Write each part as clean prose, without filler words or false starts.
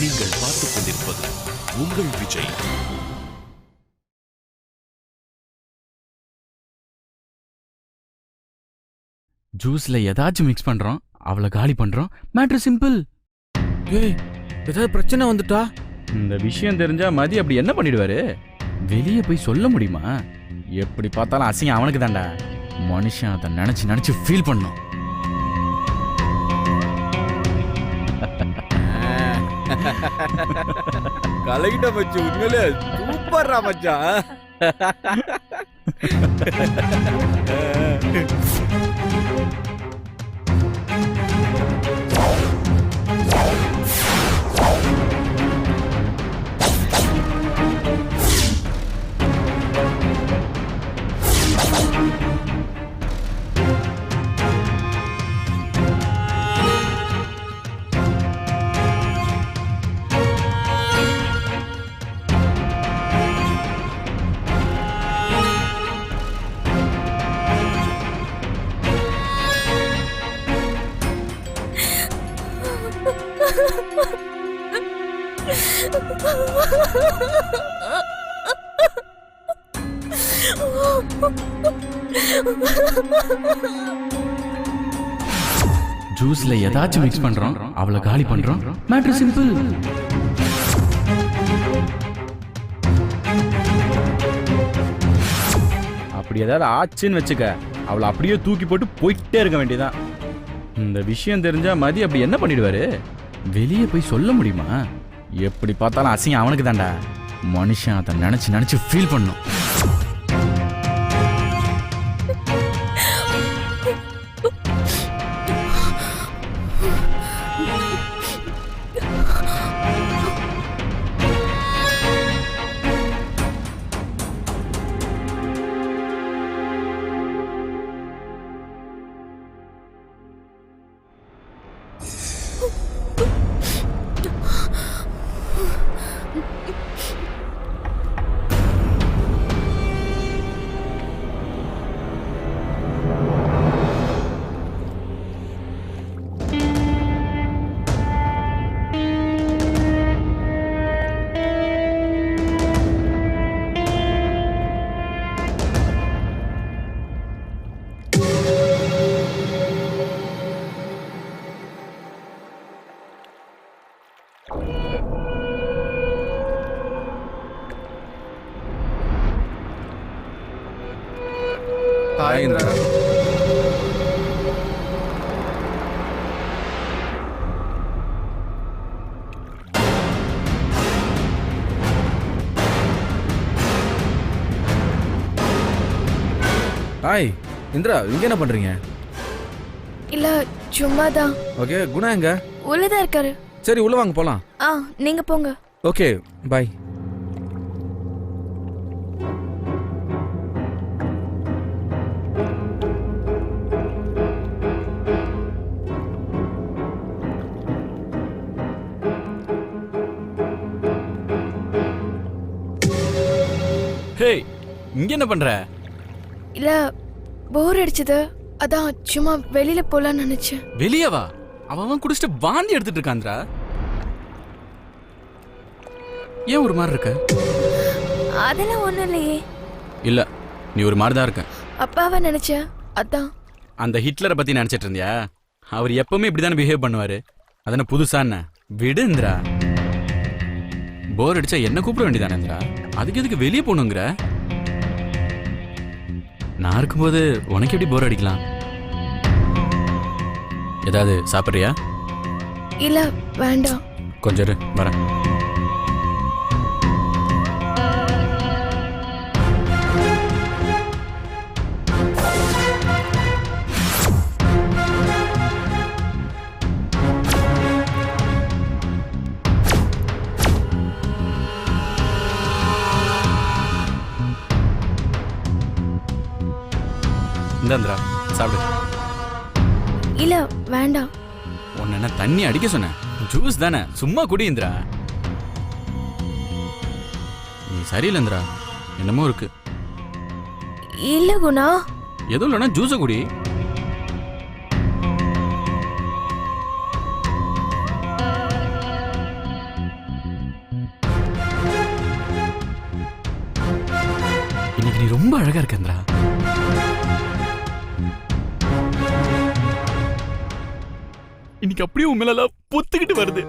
நீங்கள் பார்த்துக் கொண்டிருப்பது உங்கள் விஜய். ஜூஸ்ல ஏதாச்சும் மிக்ஸ் பண்றோம், அவளை காலி பண்றோம். Matter simple. ஏய், ஏதாவது பிரச்சனை வந்துட்டா? இந்த விஷயம் தெரிஞ்சா மதி அப்படி என்ன பண்ணிடுவாரு? வெளியே போய் சொல்ல முடியுமா? எப்படி பார்த்தாலும் அசிங்கம் அவனுக்கு தான்டா. மனுஷன் அதை நினைச்சு நினைச்சு ஃபீல் பண்ணும். கலகிட்ட மச்சி, உண்மையிலே சூப்பர்ரா மச்சான். ஜூஸ்ல ஏதாச்சும் மிக்ஸ் பண்றோம், அவளை காலி பண்றோம். Matter simple. அப்படி ஏதாவது ஆச்சுன்னு வச்சுக்க, அவளை அப்படியே தூக்கி போட்டு போயிட்டே இருக்க வேண்டியதான். இந்த விஷயம் தெரிஞ்சா மதி அப்படி என்ன பண்ணிடுவாரு? வெளியே போய் சொல்ல முடியுமா? எப்படி பார்த்தாலும் அசிங்கம் அவனுக்கு தான்டா. மனுஷன் அதை நினைச்சு நினைச்சு ஃபீல் பண்ணும். ஹாய் இந்திரா, இங்க என்ன பண்றீங்க? இல்ல, சும்மாதான். ஓகே, குணா எங்க? உள்ளதான் இருக்காரு. சரி, உள்ள வாங்க போலாம். நீங்க போங்க. Okay, by. ஹே, இங்க என்ன பண்ற? இல்ல, போர் அடிச்சது, அதான் சும்மா வெளியில போலான்னு நினைச்சேன். வெளியே வா. அவன் குடிச்சிட்டு வாந்தி எடுத்துட்டு இருக்கான்டா. ஏன் ஒரு மாதிரி இருக்க? அதெல்லாம் ஒண்ணும் இல்லையே. இல்ல, நீ ஒரு மாதிரி தான் இருக்க. அப்பாவை நினைச்சேன், அதான். அந்த ஹிட்லரை பத்தி நினைச்சிட்டு இருந்தியா? அவர் எப்பவுமே இப்படிதானே பிஹேவ் பண்ணுவாரு. அதன புதுசா என்ன? விடு இந்திரா. போர் அடிச்சா என்ன கூப்பிட வேண்டியதானே இந்திரா? அதுக்கு எதுக்கு வெளியே போகணுங்கிற? நான் இருக்கும்போது உனக்கு எப்படி போர் அடிக்கலாம்? ஏதாவது சாப்பிட்றியா? இல்ல, வேண்டாம். கொஞ்சம் இரு, வரேன். இந்தாந்திரா, சாப்பிடு. இல்ல, வேண்டாம். உன்ன என்ன தண்ணி அடிக்க சொன்ன? ஜூஸ் தானே, சும்மா குடி இந்திரா. நீ சரியில்லை இந்திரா, என்னமோ இருக்கு. இல்ல குணா. எதுவும் இல்லைன்னா ஜூஸை குடி. எனக்கு நீ ரொம்ப அழகா இருக்க இந்திரா. இன்னைக்கு அப்படியே உன் மேல பொத்துக்கிட்டு வருது.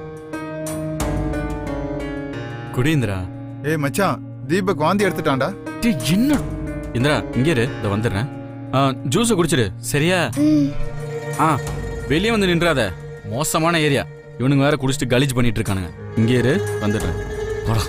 குடேந்திரா. ஏய் மச்சான், தீபக் வாந்தி எடுத்துட்டான்டா. என்ன இந்திரா, இங்கே இரு, இதை வந்துடுறேன். ஜூஸை குடிச்சிடு சரியா? வெளியே வந்து நின்றாத, மோசமான ஏரியா. இவனுங்க வேற குடிச்சிட்டு கலீஜ் பண்ணிட்டு இருக்கானுங்க. இங்கே இரு, வந்துடுறேன். போடா.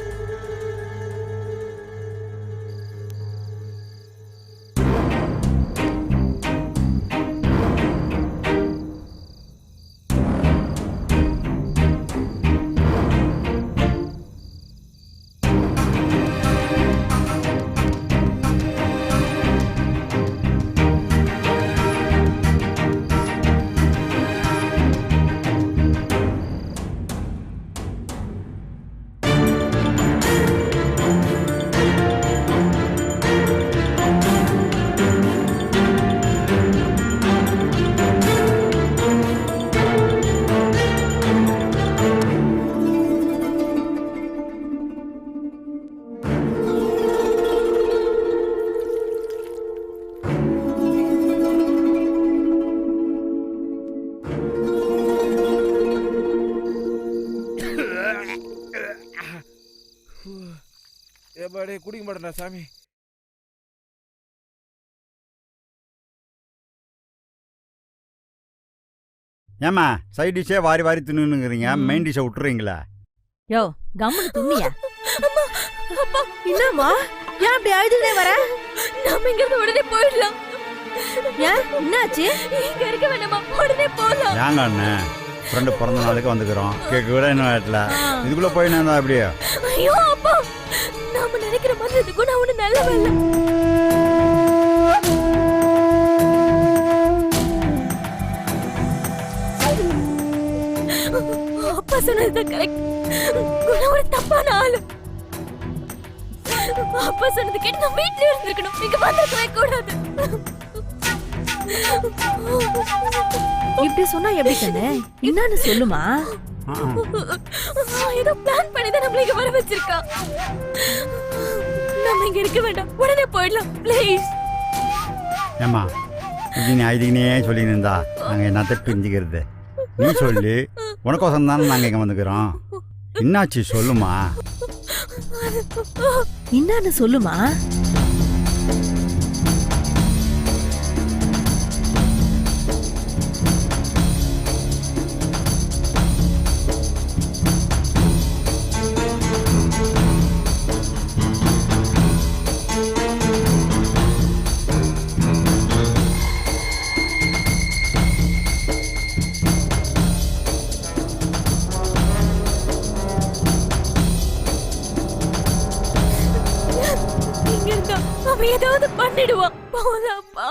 ஏபாடே குடிக்க மாட்டேன்டா சாமி. ஏமா சைட் டிஷ்ஷே வாரி வாரி தின்னுங்கிறீங்க, மெயின் டிஷ்ஷை விட்டுறீங்களா? யோ கம்முனு துண்ணியா? என்னம்மா ஏன் அப்படி அழுதுட்டே வர? நாம இங்க இருந்து உடனே போயிடலாம். ஏன் என்னாச்சு? இங்க இருக்க வேண்டாமா, உடனே போலாம். ஏங்க அண்ணன், ஃப்ரெண்டு பிறந்த நாளுக்கு வந்துக்கிறோம், கேக்கு விட இன்னும் ஆயிட்டல, இதுக்குள்ள போய் நான் அப்படியே. ஐயோ அப்பா, நாம நினைக்கிற மாதிரி இதுக்கும் நான் ஒண்ணு நல்ல வேலை. அப்பா சொன்னது கரெக்ட். குணா ஒரு தப்பான ஆளு. அப்பா சொன்னது கேட்டு நான் வீட்டுல இருந்திருக்கணும், இங்க வந்திருக்கவே கூடாது. இப்படி சொன்னா எப்படி கண்ணு? என்னன்னு சொல்லுமா? ஏதோ பிளான் பண்ணி தான் நம்மள இங்க வர வச்சிருக்கா. நம்ம இங்க இருக்க வேண்டாம், உடனே போயிடலாம் ப்ளீஸ். ஏமா இப்படி நீ ஐதினே சொல்லின்னு இருந்தா நாங்கள் என்னத்தை பிரிஞ்சுக்கிறது? நீ சொல்லி உனக்கோசம் தானே நாங்கள் இங்கே வந்துக்கிறோம். என்னாச்சு சொல்லுமா? என்னன்னு சொல்லுமா? அவன் ஏதாவது பண்ணிடுவான். போதாப்பா.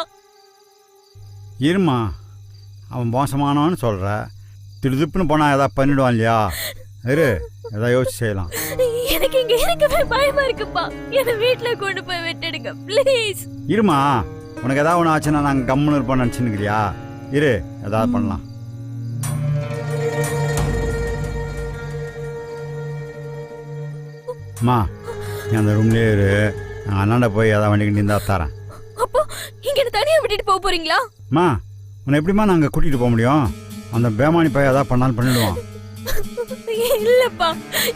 இருமா, அவன் மோசமானவன்னு சொல்கிற, திடுதுப்புன்னு போனால் ஏதாவது பண்ணிடுவான் இல்லையா? இரு, ஏதாவது யோசிச்சு செய்யலாம். எனக்கு இங்க இருக்கவே பயமா இருக்குப்பா. என்னை வீட்டுல கொண்டு போய் விட்டுடுங்க ப்ளீஸ். இருமா, உனக்கு ஏதாவது ஒன்று ஆச்சுன்னா நாங்கள் கம்முன்னு இருப்போம்னு நினச்சின்னுக்கிறியா? இரு, ஏதாவது பண்ணலாம். அம்மா நீ அந்த ரூம்லேயே இரு, நான் அண்ணாண்ட போய் ஏதாவது வண்டிக்கு நின்றா தரேன். அப்போ இங்க என்ன தனியா விட்டுட்டு போக போறீங்களா? அம்மா உன்னை எப்படிம்மா நாங்கள் கூட்டிகிட்டு போக முடியும்? அந்த பேமானி பையன் ஏதாவது பண்ணாலும் பண்ணிடுவான். இல்லப்பா,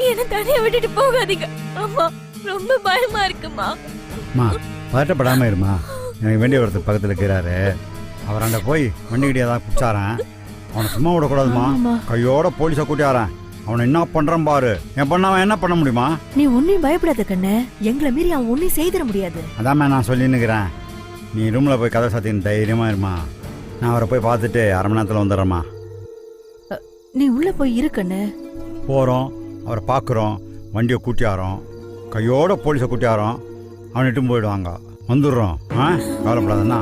என்ன தனியா விட்டுட்டு போகாதீங்க. அம்மா ரொம்ப பயமா இருக்குமா. அம்மா பதட்டப்படாமல் இருமா, எனக்கு வேண்டிய ஒருத்தர் பக்கத்தில் இருக்கிறாரு, அவராண்ட போய் வண்டிக்கிட்டே ஏதாவது பிடிச்சாரன். அவனை சும்மா விடக்கூடாதுமா, கையோட போலீஸை கூட்டியாரன். அவனை என்ன பண்றான் பாரு. என் பொண்ணு அவன் என்ன பண்ண முடியுமா? நீ ஒன்னையும் பயப்படாத கண்ணு, எங்களை மீறி அவன் ஒன்னையும் செய்திட முடியாது. அதாம்மா நான் சொல்லின்னுக்கிறேன். நீ ரூமில் போய் கதை சாத்தின்னு தைரியமா இருமா, நான் அவரை போய் பார்த்துட்டு அரை மணி நேரத்தில் வந்துடுறேம்மா. நீ உள்ள போய் இரு கண்ணு. போகிறோம், அவரை பார்க்குறோம், வண்டியை கூட்டியாரோம், கையோட போலீஸை கூட்டியாரோம், அவனை இட்டும் போயிடுவாங்க, வந்துடுறோம். கவலைப்படாதண்ணா,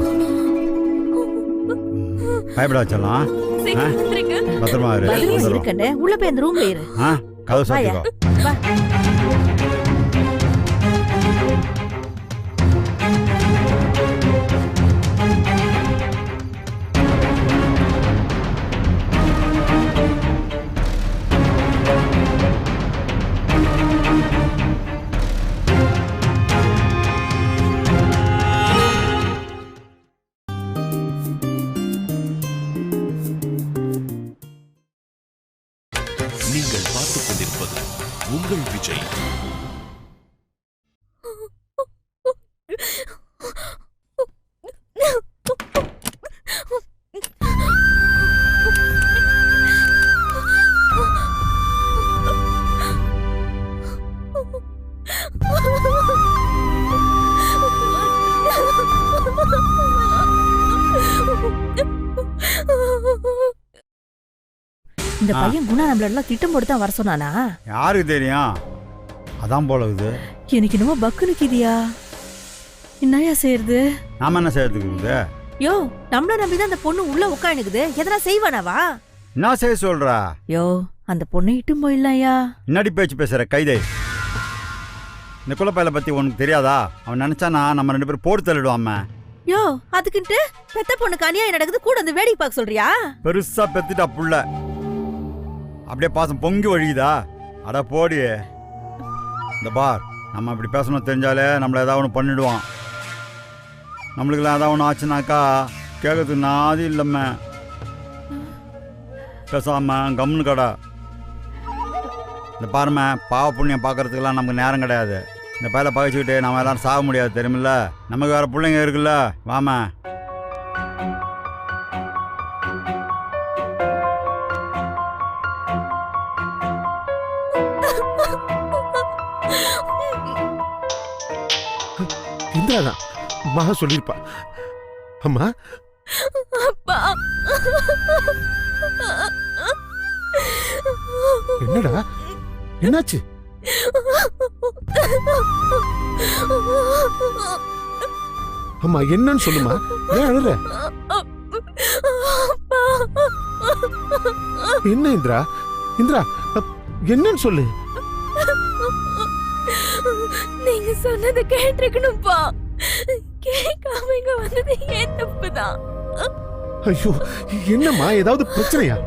பயப்பட வச்சிடலாம். பத்திரமா இரு, வந்துடுறோம். கண்ணு உள்ள போய் அந்த ரூம்ல இரு. கதை சாத்திக்கோ. நீங்கள் பார்த்துக் கொண்டிருப்பது உங்கள் விஜய். இந்த பையன் குணா நம்மள எல்லாம் திட்டம் போட்டு தான் வர சொன்னானா? யாருக்கு தெரியும்? அதான் போல இது. எனக்கு என்னமோ பக்குனுக்குதியா. என்னையா செய்யறது? நாம என்ன செய்யறதுக்கு இருக்குது? யோ, நம்மள நம்பிதான் அந்த பொண்ணு உள்ள உட்காந்துக்குது. எதனா செய்வானாவா? என்ன செய்ய சொல்றா? யோ, அந்த பொண்ணை இட்டும் போயிடலாம்யா. என்னடி பேச்சு பேசுற கைதை? இந்த குலப்பையில பத்தி உனக்கு தெரியாதா? அவன் நினைச்சானா நம்ம 2 பேரும் போட்டு தள்ளிடுவாம. யோ, அதுக்குன்ட்டு பெத்த பொண்ணுக்கு அநியாயம் நடக்குது கூட வந்து வேடிக்கை பார்க்க சொல்றியா? பெருசா பெத்துட்டா புள்ள. அப்படியே பாசம் பொங்கி வழியுதா? அட போடி. இந்த பார், நம்ம இப்படி பேசணும் தெரிஞ்சாலே நம்மள ஏதாவது ஒன்று பண்ணிடுவான். நம்மளுக்குலாம் ஏதாவது ஒன்று ஆச்சுனாக்கா கேட்கறதுக்கு நாதி இல்லைம்ம. பேசாம கம்னு கடை. இந்த பாருமே, பாவ புண்ணியம் பார்க்கறதுக்கெல்லாம் நமக்கு நேரம் கிடையாது. இந்த பையில பகைச்சிக்கிட்டு நம்ம எல்லாரும் சாக முடியாது தெரியுமில்ல. நமக்கு வேற பிள்ளைங்க இருக்குல்ல. வாமா. இந்திராதான் மகா சொல்லிருப்பா. அம்மா, அப்பா, என்னடா என்னாச்சு? அம்மா என்னன்னு சொல்லுமா. ஏன் அழுற? என்ன இந்திரா? இந்திரா என்னன்னு சொல்லு. நீங்க சொன்னதை கேட்டிருக்கணும்பா. கேட்காம இங்க வந்தது ஏன் தப்புதான். ஐயோ, என்னம்மா, ஏதாவது பிரச்சனையா?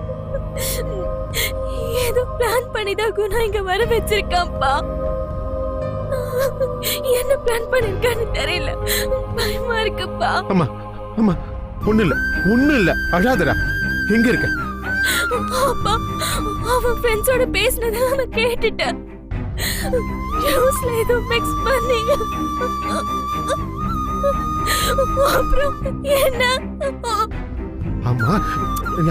ஏதோ பிளான் பண்ணிதான் குணா இங்க வர வச்சிருக்கான்ப்பா. என்ன பிளான் பண்ணிருக்கான்னு தெரியல. பயமா இருக்குப்பா. அம்மா அம்மா, ஒண்ணு இல்ல அழாதடா. எங்க இருக்க? அப்பா, அவன் ஃப்ரெண்ட்ஸோட பேசினதெல்லாம் நான் கேட்டுட்டேன். ஜூஸ்ல ஏதோ மிக்ஸ் பண்ணீங்க. அப்புறம் என்ன? அம்மா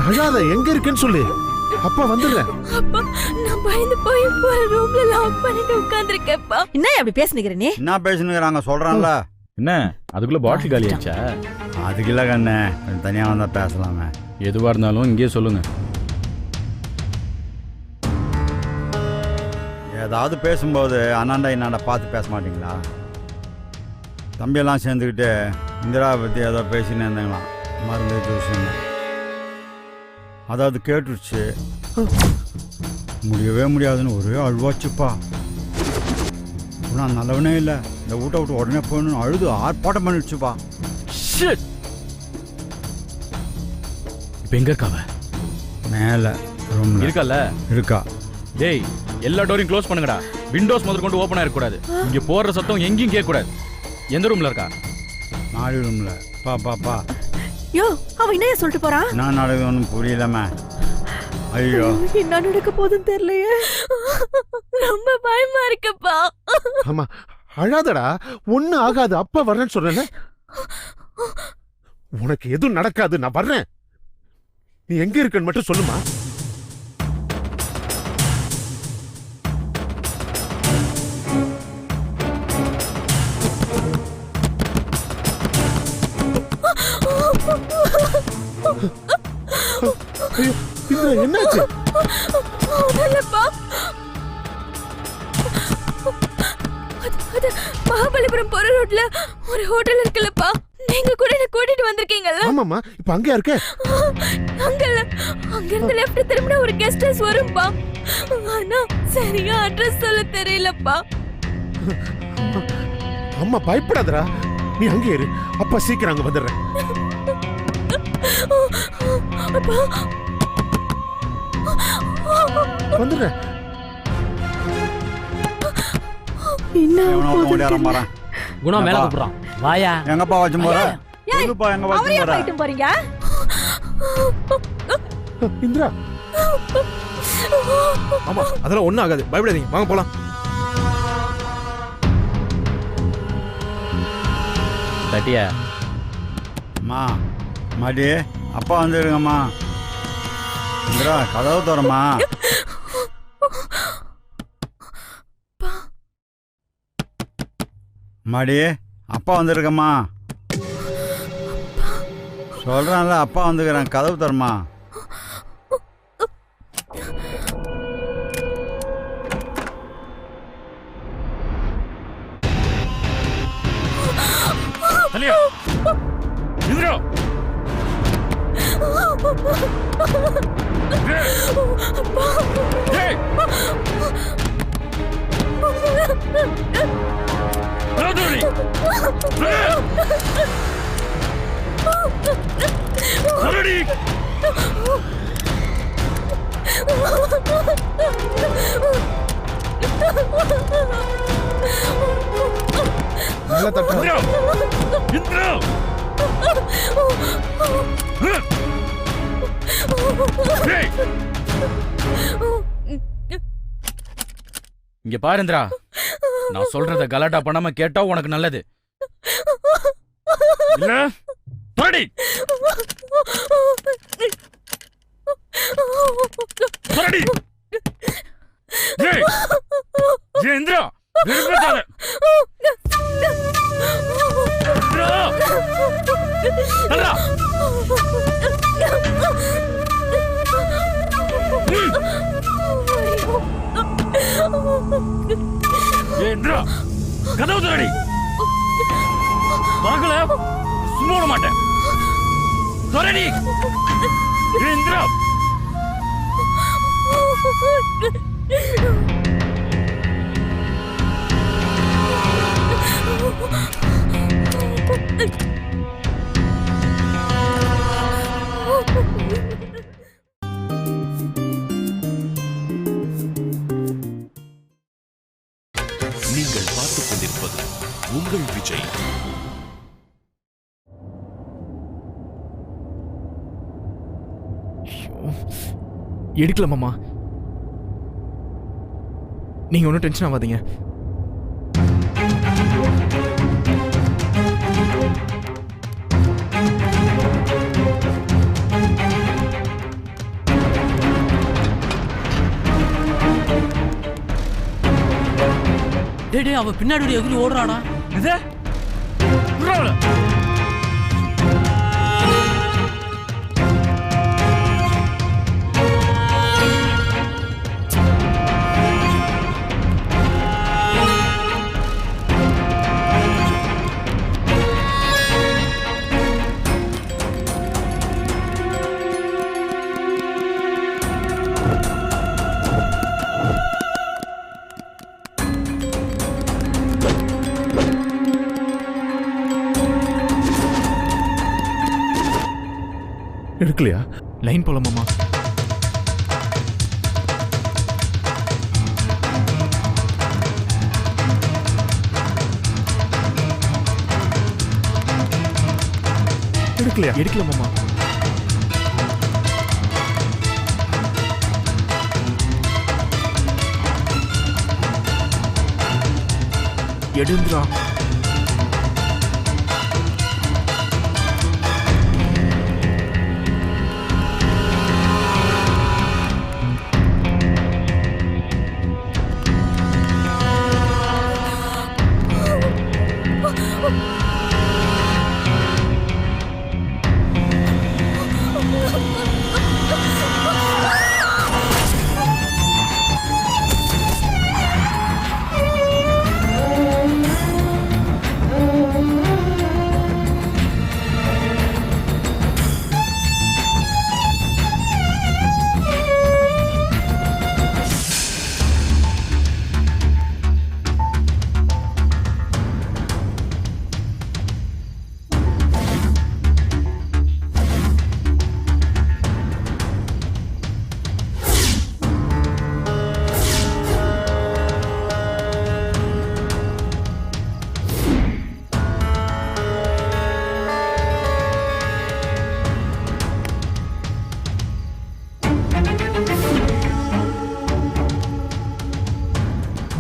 அழாத, எங்க இருக்குன்னு சொல்லு. அப்பா வந்துடுறேன். அப்பா, நான் பயந்து போய் ஒரு ரூம்ல லாக் பண்ணிட்டு உட்கார்ந்திருக்கேன்ப்பா. என்ன அப்படி பேசுனீங்க நீ? என்ன பேசுனுங்கிறாங்க சொல்றான்ல. என்ன அதுக்குள்ள பாட்டில் காலி ஆச்சா? அதுக்கு இல்லை கண்ணே, தனியாக வந்தால் பேசலாமே. எதுவாக இருந்தாலும் இங்கேயே சொல்லுங்க. ஏதாவது பேசும்போது அண்ணாண்டா என்னாண்டா பார்த்து பேச மாட்டீங்களா? தம்பியெல்லாம் சேர்ந்துக்கிட்டு இந்திராவை பற்றி ஏதோ பேசின்னு இருந்தாங்களாம். மருந்து ஜூஸ்ன்னு. அதாவது கேட்டுருச்சு. முடியவே முடியாதுன்னு ஒரே அழுவாச்சுப்பா. நான் நல்லவனே இல்லை, இந்த வீட்டை விட்டு உடனே போகணும்னு அழுது ஆர்ப்பாட்டம் பண்ணிடுச்சுப்பா. இப்போ எங்க இருக்காவ? மேலே ரூம்ல இருக்கல்ல? இருக்கா. டேய், எல்லா டோரையும் க்ளோஸ் பண்ணுங்கடா. விண்டோஸ் முதல் கொண்டு ஓப்பனா இருக்க கூடாது. இங்க போற சத்தம் எங்கேயும் கேட்க கூடாது. எந்த ரூம்ல இருக்கா? 4 ரூம்ல. பா யோ, அவன் என்னைய சொல்லிட்டு போறான்? நான் நடக்குதுன்னு புரியலம்மா. ஐயோ, என்ன நடக்க போதுன்னு தெரியலையே. ரொம்ப பயமா இருக்குப்பா. அம்மா அழாதடா, ஒண்ணு ஆகாது. அப்பா வர்றேன்னு சொல்றேன். உனக்கு எதுவும் நடக்காது, நான் வர்றேன். நீ எங்க இருக்கன்னு மட்டும் சொல்லுமா. ஐயோ, இந்திரா என்னாச்சு? இல்லப்பா, அது மகாபலிபுரம் போற ரோட்ல ஒரு ஹோட்டல் இருக்குல்லப்பா. நீங்க கூட என்ன கூட்டிட்டு வந்திருக்கீங்கல்ல? ஆமாம்மா, இப்ப அங்கயா இருக்க? அங்க இருந்து லெஃப்ட் திரும்பினா ஒரு கெஸ்ட் ஹவுஸ் வரும்பா. ஆனா சரியா அட்ரஸ் சொல்ல தெரியலப்பா. அம்மா பயப்படாதடா, நீ அங்கே இரு. அப்பா சீக்கிரம் அங்க வந்துடுறேன். வந்துடுறேன். குணா மேல கூப்பிடுறான். வாயா. எங்கப்பா வச்சு போற? எங்கப்பா எங்க வச்சு போற? போறீங்க? இந்திரா ஆமா அதெல்லாம் ஒண்ணும் ஆகாது, பயப்படாதீங்க, வாங்க போலாம். தட்டியா அம்மா மாடி அப்பா வந்துருங்கம்மா. இந்திரா கதவு தரமா. மாடி அப்பா வந்துருக்கம்மா. சொல்றான்ல அப்பா வந்துக்கிறேன், கதவு தரமா. தலியா இந்திரா நல்லா தட்டு. இங்க பாரு இந்திரா, நான் சொல்றத கலாட்டா பண்ணாம கேட்டா உனக்கு நல்லது. இல்ல போடி போடி. இந்திரா விரும்பாத இந்திரா இந்திரா கதவு தரடி. வாங்கல சும்மா விட மாட்டேன். தரடி இந்திரா. நீங்கள் பார்த்துக் கொண்டிருப்பது உங்கள் விஜய். எடுக்கல மாமா, நீங்க ஒன்றும் டென்ஷன் ஆகாதீங்க. டேய் அவன் பின்னாடி எகிரி ஓடுறானா? இது எடுக்கலையா? லைன் போல மாமா. எடுக்கலையா? எடுக்கல மாமா. எடுந்துரா.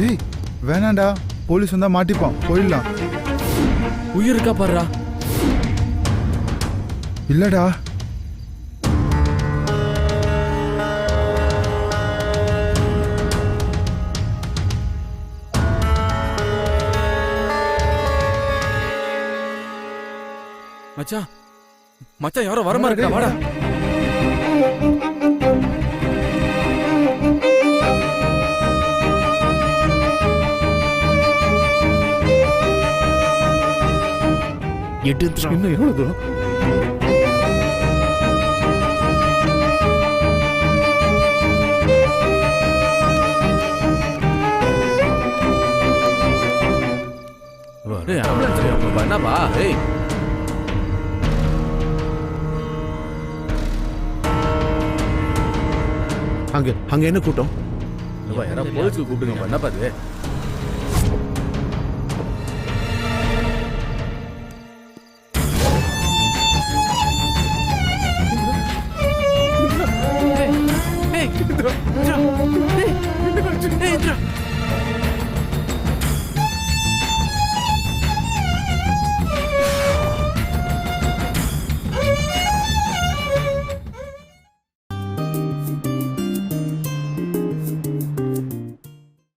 டேய் வேணாண்டா, போலீஸ் வந்தா மாட்டிப்பான், போயிடலாம். உயிர் இருக்கா பாருடா. இல்லடா. மச்சான் மச்சான் யாரோ வரமா இருக்கா, வாடா. இன்னும் எவ்வளவு தூரம்? டேய் ஆம்புலன்ஸ் என்னப்பா? ஏய் அங்க அங்க என்ன கூட்டம்? யாரா போலீஸ்க்கு கூப்பிடுங்க, என்னப்பா இது?